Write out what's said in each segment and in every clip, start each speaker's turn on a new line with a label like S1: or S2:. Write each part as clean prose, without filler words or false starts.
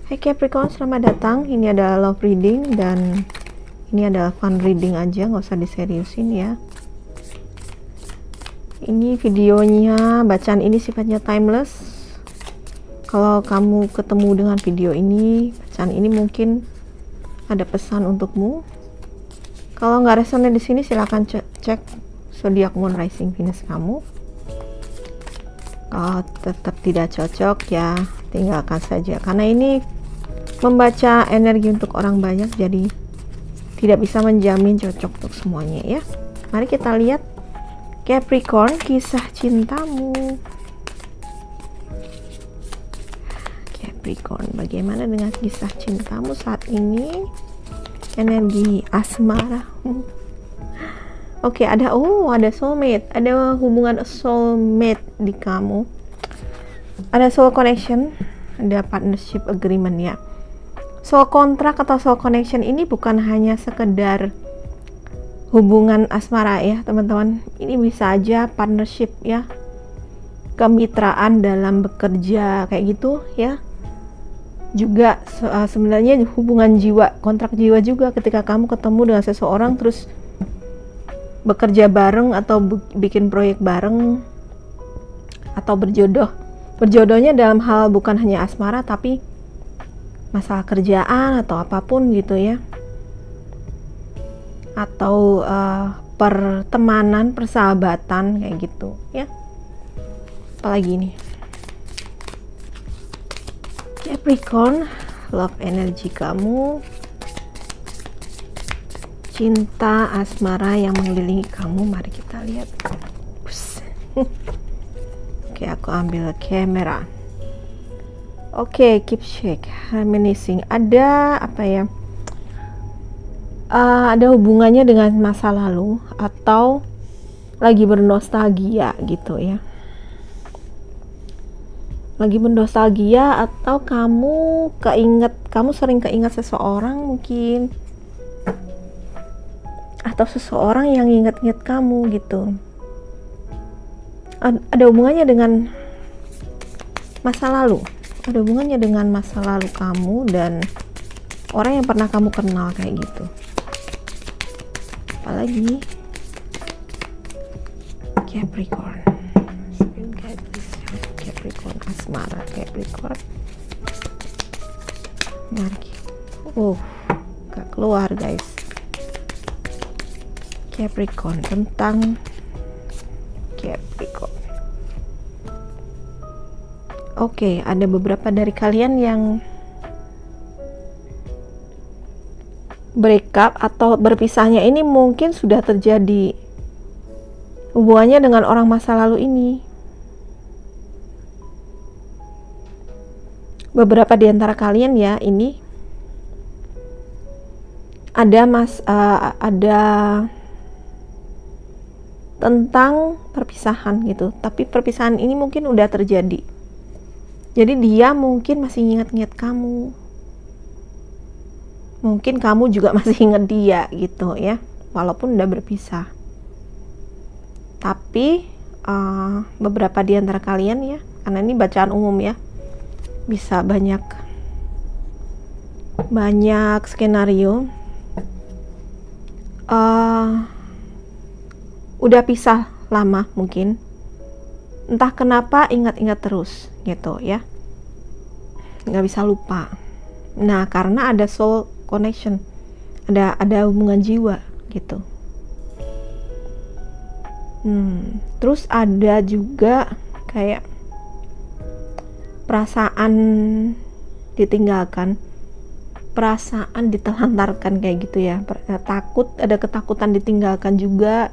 S1: Hai Capricorn, selamat datang. Ini adalah love reading dan ini adalah fun reading aja, nggak usah diseriusin ya. Ini videonya, bacaan ini sifatnya timeless. Kalau kamu ketemu dengan video ini, bacaan ini mungkin ada pesan untukmu. Kalau nggak resonate di sini, silahkan cek zodiak moon rising Venus kamu. Kalau tetap tidak cocok ya tinggalkan saja, karena ini membaca energi untuk orang banyak, jadi tidak bisa menjamin cocok untuk semuanya ya. Mari kita lihat Capricorn, kisah cintamu. Capricorn, bagaimana dengan kisah cintamu saat ini? Energi asmara. Oke, ada soulmate, ada hubungan soulmate di kamu. Ada soul connection, ada partnership agreement ya. Soul contract atau soul connection ini bukan hanya sekedar hubungan asmara ya teman-teman. Ini bisa aja partnership ya, kemitraan dalam bekerja kayak gitu ya. Juga sebenarnya hubungan jiwa, kontrak jiwa juga, ketika kamu ketemu dengan seseorang terus bekerja bareng atau bikin proyek bareng atau berjodoh. Berjodohnya dalam hal bukan hanya asmara tapi masalah kerjaan atau apapun gitu ya, atau pertemanan, persahabatan kayak gitu ya. Apalagi nih Capricorn, love energy kamu, cinta asmara yang mengelilingi kamu. Mari kita lihat. Oke, aku ambil kamera. Oke, keep shake, reminiscing. Ada apa ya? Ada hubungannya dengan masa lalu atau lagi bernostalgia gitu ya. Lagi bernostalgia atau kamu sering keinget seseorang mungkin, atau seseorang yang inget-inget kamu gitu. Ada hubungannya dengan masa lalu. Ada hubungannya dengan masa lalu kamu dan orang yang pernah kamu kenal kayak gitu. Apalagi Capricorn, Capricorn asmara, Capricorn. Mari. Gak keluar guys. Capricorn, tentang Capricorn. Oke, ada beberapa dari kalian yang break up atau berpisahnya ini mungkin sudah terjadi hubungannya dengan orang masa lalu ini. Beberapa di antara kalian ya ini ada tentang perpisahan gitu, tapi perpisahan ini mungkin udah terjadi. Jadi dia mungkin masih ingat-ingat kamu. Mungkin kamu juga masih ingat dia gitu ya, walaupun udah berpisah. Tapi beberapa di antara kalian ya, karena ini bacaan umum ya, bisa banyak skenario. Udah pisah lama mungkin, entah kenapa ingat-ingat terus gitu ya, nggak bisa lupa. Nah, karena ada soul connection, ada hubungan jiwa gitu. Terus ada juga kayak perasaan ditinggalkan, perasaan ditelantarkan kayak gitu ya. Ada ketakutan ditinggalkan juga.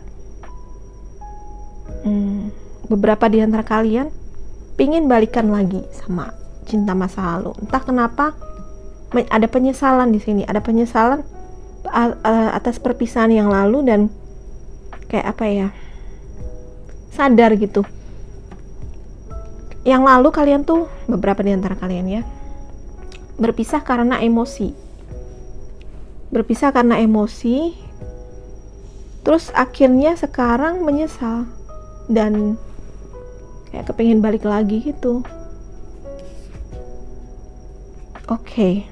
S1: Beberapa di antara kalian pingin balikan lagi sama cinta masa lalu. Entah kenapa ada penyesalan di sini, ada penyesalan atas perpisahan yang lalu dan kayak apa ya? Sadar gitu. Yang lalu kalian tuh, beberapa di antara kalian ya, berpisah karena emosi. Berpisah karena emosi. Terus akhirnya sekarang menyesal dan kayak kepengin balik lagi gitu. Oke.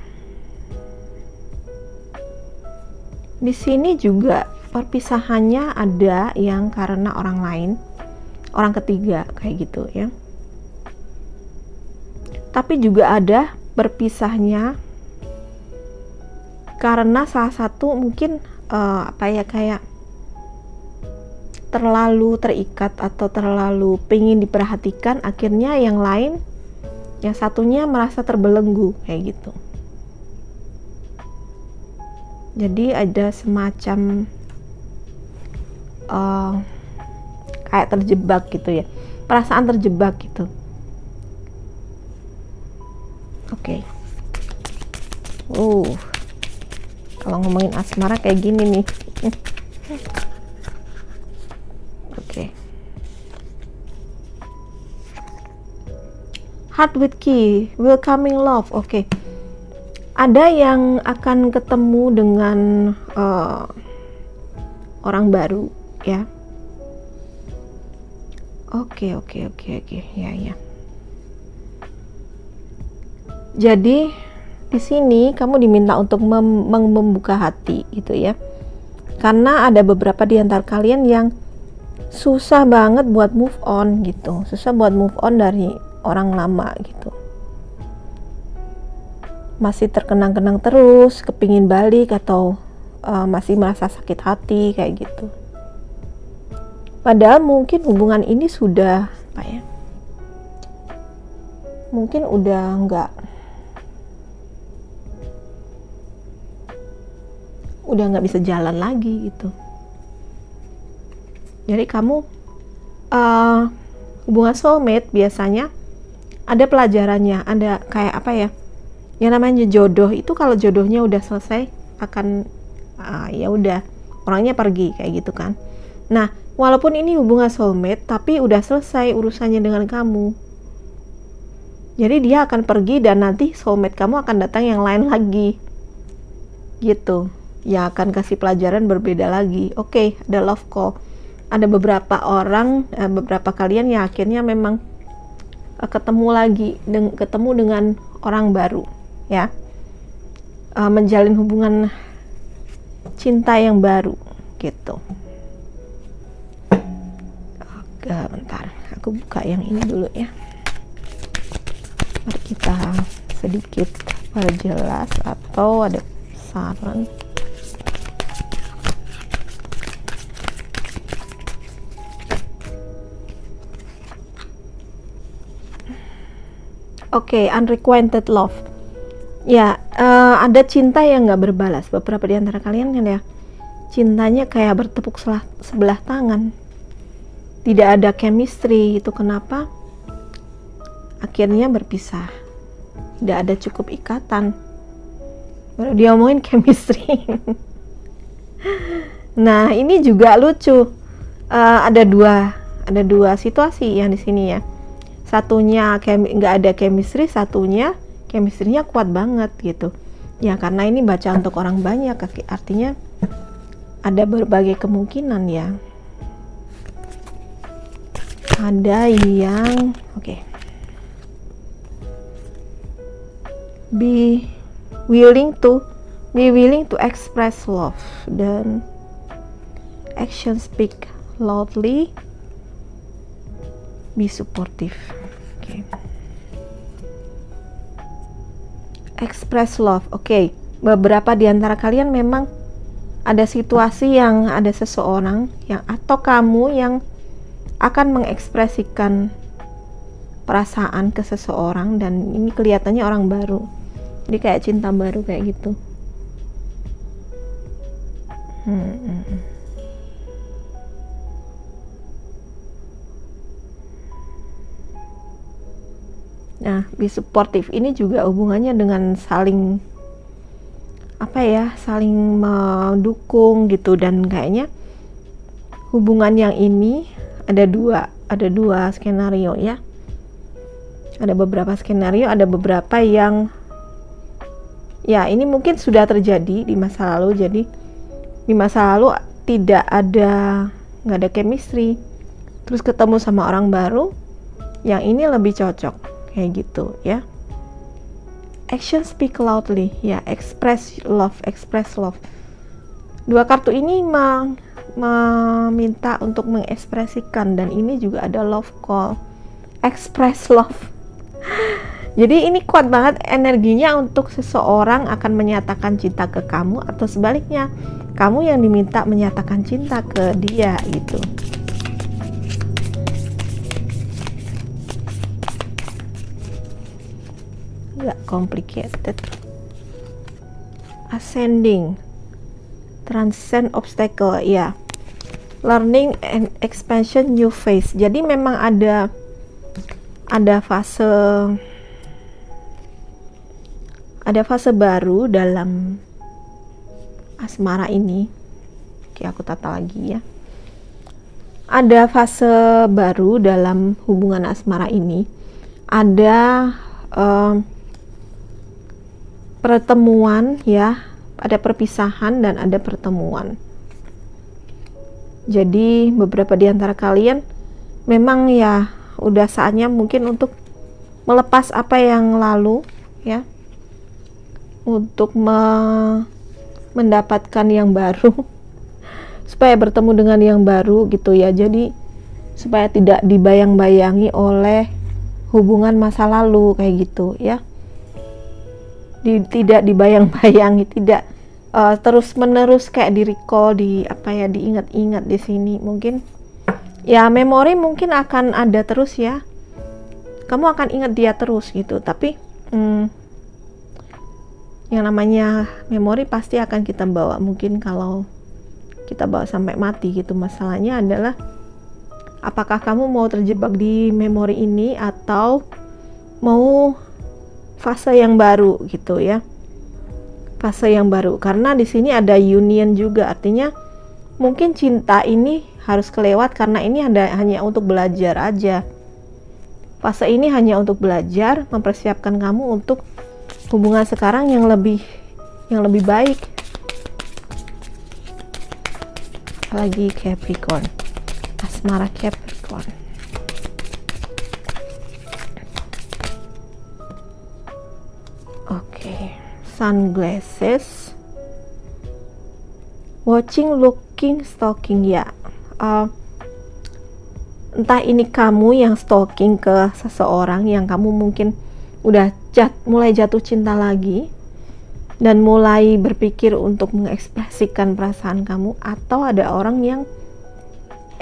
S1: Di sini juga perpisahannya ada yang karena orang lain, orang ketiga kayak gitu ya. Tapi juga ada berpisahnya karena salah satu mungkin kayak terlalu terikat atau terlalu pengen diperhatikan, akhirnya yang lain, yang satunya merasa terbelenggu kayak gitu. Jadi ada semacam kayak terjebak gitu ya, perasaan terjebak gitu. Oke. Kalau ngomongin asmara kayak gini nih. Oke. Heart with key, welcoming love. Oke. Ada yang akan ketemu dengan orang baru ya. Oke, ya. Jadi di sini kamu diminta untuk membuka hati gitu ya. Karena ada beberapa di antara kalian yang susah banget buat move on gitu. Susah buat move on dari orang lama gitu. Masih terkenang-kenang terus, kepingin balik atau masih merasa sakit hati kayak gitu. Padahal mungkin hubungan ini sudah mungkin udah nggak bisa jalan lagi gitu. Jadi kamu hubungan soulmate biasanya ada pelajarannya, ada kayak yang namanya jodoh itu. Kalau jodohnya udah selesai akan ya udah orangnya pergi kayak gitu kan. Nah, walaupun ini hubungan soulmate tapi udah selesai urusannya dengan kamu. Jadi dia akan pergi dan nanti soulmate kamu akan datang yang lain lagi. Gitu. Yang akan kasih pelajaran berbeda lagi. Oke, ada love call. Ada beberapa orang, beberapa kalian yang akhirnya memang ketemu lagi, ketemu dengan orang baru ya, menjalin hubungan cinta yang baru gitu. Oke, bentar, aku buka yang ini dulu ya, mari kita sedikit perjelas atau ada saran. Oke, unrequited love. Ya, ada cinta yang nggak berbalas. Beberapa di antara kalian kan ya, cintanya kayak bertepuk sebelah tangan. Tidak ada chemistry, itu kenapa? Akhirnya berpisah. Tidak ada cukup ikatan. Baru dia ngomongin chemistry. Nah, ini juga lucu. Ada dua situasi yang di sini ya. Satunya nggak ada chemistry, satunya chemistry-nya kuat banget gitu ya, karena ini baca untuk orang banyak, artinya ada berbagai kemungkinan ya. Ada yang be willing to express love dan action speak loudly, be supportive. Express love. Beberapa di antara kalian memang ada situasi yang ada seseorang yang atau kamu yang akan mengekspresikan perasaan ke seseorang, dan ini kelihatannya orang baru. Jadi kayak cinta baru kayak gitu. Nah, be supportive ini juga hubungannya dengan saling saling mendukung gitu, dan kayaknya hubungan yang ini ada dua skenario ya. Ada beberapa skenario, ada beberapa yang ya ini mungkin sudah terjadi di masa lalu. Jadi di masa lalu nggak ada chemistry, terus ketemu sama orang baru yang ini lebih cocok kayak gitu ya. Action speak loudly, ya, express love, express love. Dua kartu ini meminta untuk mengekspresikan, dan ini juga ada love call, express love. Jadi ini kuat banget energinya untuk seseorang akan menyatakan cinta ke kamu, atau sebaliknya kamu yang diminta menyatakan cinta ke dia gitu. Nggak complicated. Ascending, transcend obstacle, ya, learning and expansion, new phase. Jadi memang ada fase baru dalam asmara ini. Oke, aku tata lagi ya. Ada fase baru dalam hubungan asmara ini. Ada pertemuan, ya, ada perpisahan dan ada pertemuan. Jadi beberapa di antara kalian memang ya udah saatnya mungkin untuk melepas apa yang lalu, ya, untuk mendapatkan yang baru, supaya bertemu dengan yang baru gitu ya. Jadi supaya tidak dibayang-bayangi oleh hubungan masa lalu kayak gitu ya. Tidak dibayang-bayangi, tidak terus menerus kayak di recall, diingat-ingat di sini. Mungkin ya memori mungkin akan ada terus ya, kamu akan ingat dia terus gitu. Tapi yang namanya memori pasti akan kita bawa, mungkin kalau kita bawa sampai mati gitu. Masalahnya adalah apakah kamu mau terjebak di memori ini atau mau fase yang baru gitu ya, fase yang baru. Karena di sini ada union juga, artinya mungkin cinta ini harus kelewat karena ini hanya untuk belajar aja. Fase ini hanya untuk belajar, mempersiapkan kamu untuk hubungan sekarang yang lebih baik. Lagi Capricorn, asmara Capricorn. Sunglasses, watching, looking, stalking, ya. Entah ini kamu yang stalking ke seseorang yang kamu mungkin udah mulai jatuh cinta lagi dan mulai berpikir untuk mengekspresikan perasaan kamu, atau ada orang yang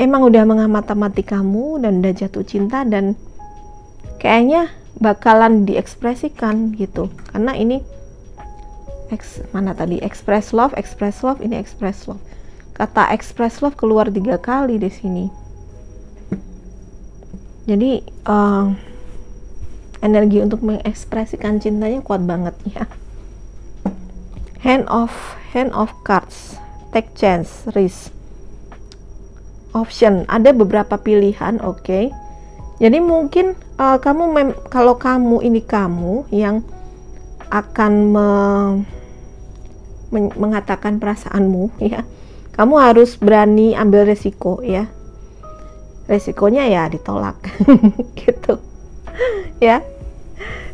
S1: emang udah mengamati kamu dan udah jatuh cinta dan kayaknya bakalan diekspresikan gitu. Karena ini express love, ini express love. Kata express love keluar 3 kali di sini. Jadi energi untuk mengekspresikan cintanya kuat banget ya. Hand of cards, take chance, risk, option. Ada beberapa pilihan, oke. Jadi mungkin kalau kamu yang akan mengatakan perasaanmu ya, kamu harus berani ambil resiko ya. Resikonya ya ditolak gitu ya.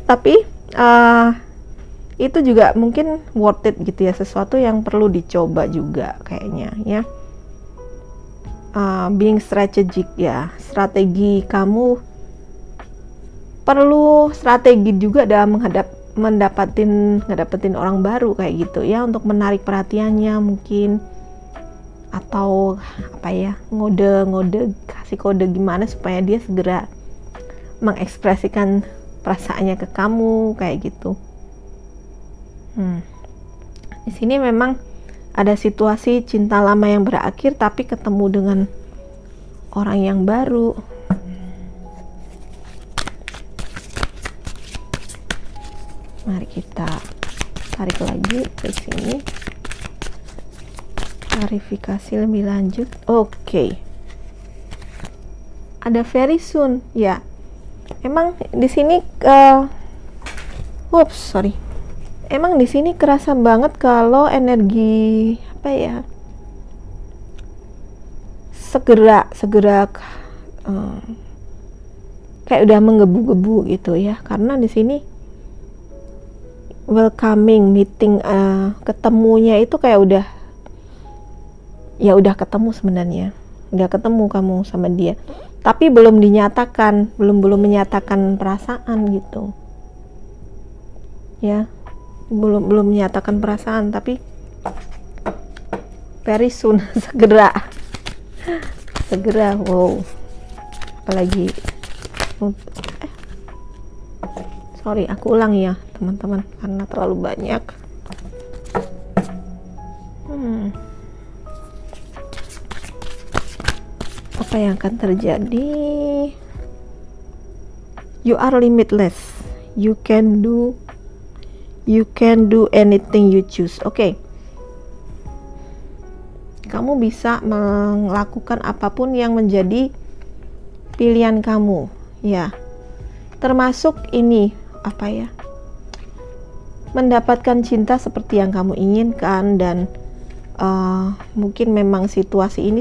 S1: Tapi itu juga mungkin worth it gitu ya, sesuatu yang perlu dicoba juga kayaknya ya. Being strategic ya, strategi kamu perlu strategi juga dalam ngedapetin orang baru kayak gitu ya, untuk menarik perhatiannya mungkin, atau ngode kasih kode gimana supaya dia segera mengekspresikan perasaannya ke kamu kayak gitu. Di sini memang ada situasi cinta lama yang berakhir tapi ketemu dengan orang yang baru. Mari kita tarik lagi ke sini, klarifikasi lebih lanjut. Oke. Ada very soon ya. Emang di sini emang di sini kerasa banget kalau energi segera kayak udah menggebu-gebu gitu ya. Karena di sini welcoming meeting, ketemunya itu kayak udah ketemu sebenarnya, udah ketemu kamu sama dia, tapi belum dinyatakan, belum menyatakan perasaan gitu ya, belum menyatakan perasaan, tapi very soon, segera. Wow, apalagi sorry, aku ulang ya teman-teman karena terlalu banyak. Apa yang akan terjadi? You are limitless. You can do anything you choose. Oke. Kamu bisa melakukan apapun yang menjadi pilihan kamu, ya. Termasuk ini, apa ya? Mendapatkan cinta seperti yang kamu inginkan, dan mungkin memang situasi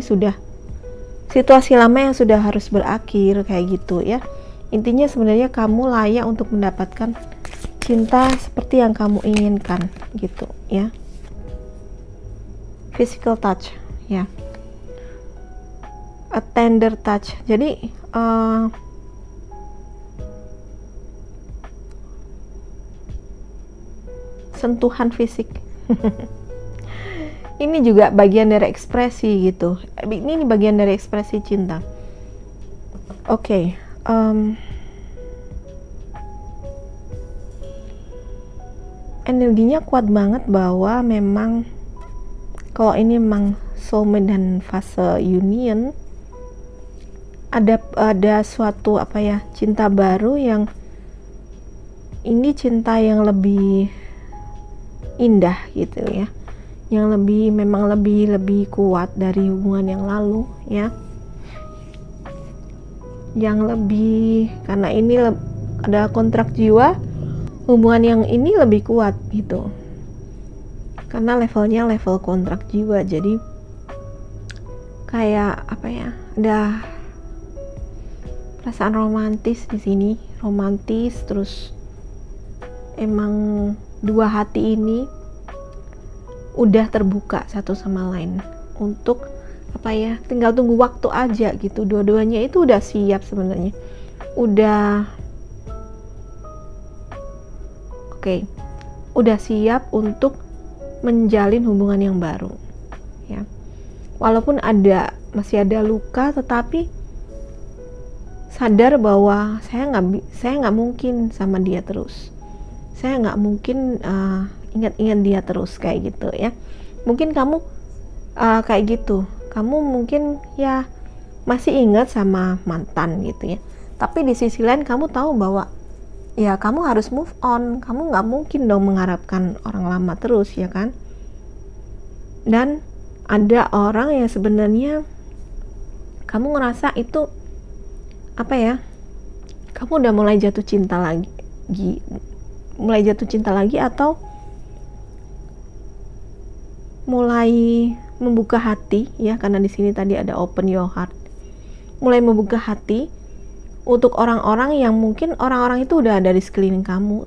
S1: lama yang sudah harus berakhir kayak gitu ya. Intinya sebenarnya kamu layak untuk mendapatkan cinta seperti yang kamu inginkan gitu ya. Physical touch ya, a tender touch. Jadi sentuhan fisik. Ini juga bagian dari ekspresi gitu. Ini bagian dari ekspresi cinta. Oke. Energinya kuat banget bahwa memang kalau ini memang soulmate dan fase union, ada suatu cinta baru yang ini cinta yang lebih indah gitu ya. Yang memang lebih kuat dari hubungan yang lalu ya, yang lebih, karena ini ada kontrak jiwa, hubungan yang ini lebih kuat gitu, karena levelnya level kontrak jiwa. Jadi kayak ada perasaan romantis di sini, romantis, terus emang dua hati ini udah terbuka satu sama lain untuk tinggal tunggu waktu aja gitu. Dua-duanya itu udah siap sebenarnya, udah siap untuk menjalin hubungan yang baru ya. Walaupun masih ada luka, tetapi sadar bahwa saya nggak mungkin sama dia terus, saya nggak mungkin ingat-ingat dia terus kayak gitu ya. Mungkin kamu kayak gitu, kamu mungkin ya masih ingat sama mantan gitu ya, tapi di sisi lain kamu tahu bahwa ya kamu harus move on, kamu nggak mungkin dong mengharapkan orang lama terus ya kan. Dan ada orang yang sebenarnya kamu ngerasa itu kamu udah mulai jatuh cinta lagi atau mulai membuka hati ya, karena di sini tadi ada open your heart, mulai membuka hati untuk orang-orang yang mungkin orang-orang itu udah ada di sekeliling kamu,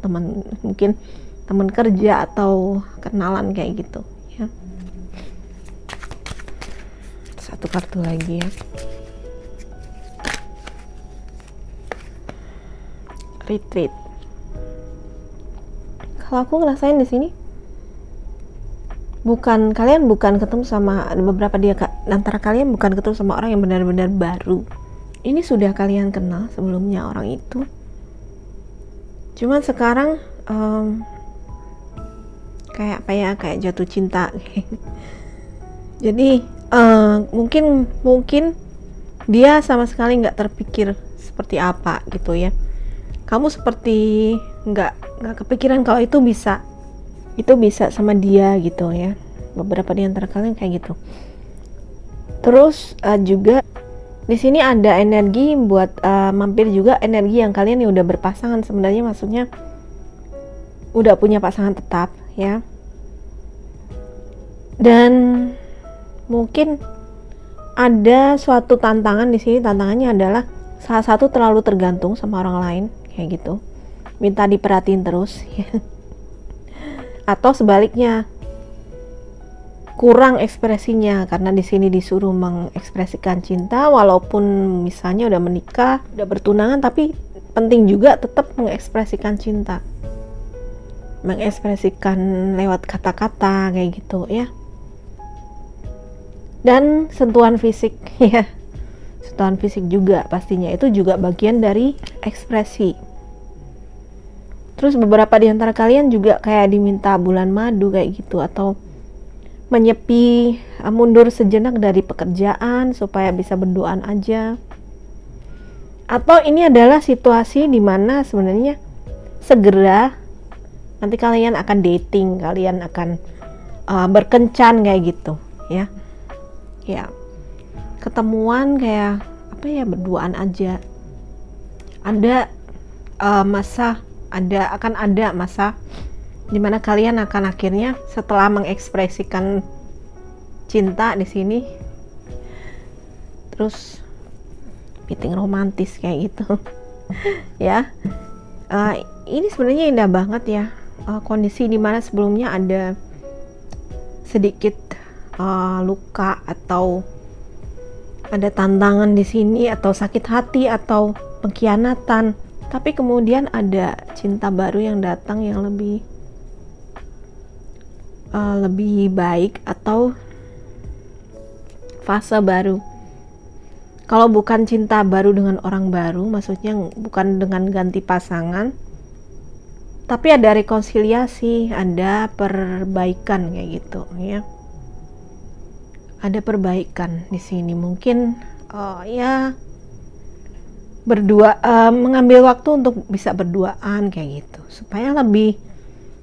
S1: mungkin teman kerja atau kenalan kayak gitu ya. Satu kartu lagi ya, retreat. Kalau aku ngerasain di sini kalian bukan ketemu sama beberapa antara kalian bukan ketemu sama orang yang benar-benar baru. Ini sudah kalian kenal sebelumnya orang itu, cuman sekarang kayak jatuh cinta. Jadi mungkin dia sama sekali nggak terpikir seperti apa gitu ya. Kamu seperti nggak kepikiran kalau itu bisa sama dia gitu ya. Beberapa di antara kalian kayak gitu. Terus juga di sini ada energi buat mampir juga, energi yang kalian yang udah berpasangan sebenarnya, maksudnya udah punya pasangan tetap ya. Dan mungkin ada suatu tantangan di sini. Tantangannya adalah salah satu terlalu tergantung sama orang lain kayak gitu, minta diperhatiin terus ya. Atau sebaliknya, kurang ekspresinya karena di sini disuruh mengekspresikan cinta walaupun misalnya udah menikah, udah bertunangan, tapi penting juga tetap mengekspresikan cinta. Mengekspresikan lewat kata-kata kayak gitu ya. Dan sentuhan fisik ya. Sentuhan fisik juga pastinya itu juga bagian dari ekspresi. Terus beberapa di antara kalian juga kayak diminta bulan madu kayak gitu, atau menyepi, mundur sejenak dari pekerjaan supaya bisa berduaan aja. Atau ini adalah situasi dimana sebenarnya segera nanti kalian akan dating, kalian akan berkencan kayak gitu ya. Ya, ketemuan kayak apa ya, berduaan aja. Ada akan ada masa dimana kalian akan akhirnya setelah mengekspresikan cinta di sini, terus meeting romantis kayak gitu ya. Ini sebenarnya indah banget ya, kondisi dimana sebelumnya ada sedikit luka atau ada tantangan di sini atau sakit hati atau pengkhianatan, tapi kemudian ada cinta baru yang datang yang lebih baik atau fase baru. Kalau bukan cinta baru dengan orang baru, maksudnya bukan dengan ganti pasangan, tapi ada rekonsiliasi, ada perbaikan kayak gitu ya. Ada perbaikan di sini, mungkin ya berdua, mengambil waktu untuk bisa berduaan kayak gitu supaya lebih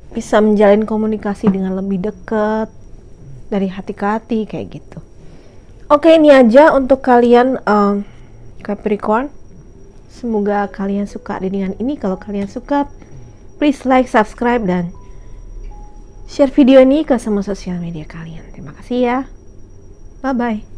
S1: bisa menjalin komunikasi dengan lebih dekat dari hati ke hati kayak gitu. Oke, ini aja untuk kalian Capricorn. Semoga kalian suka dengan ini. Kalau kalian suka, please like, subscribe, dan share video ini ke semua sosial media kalian. Terima kasih ya. Bye-bye.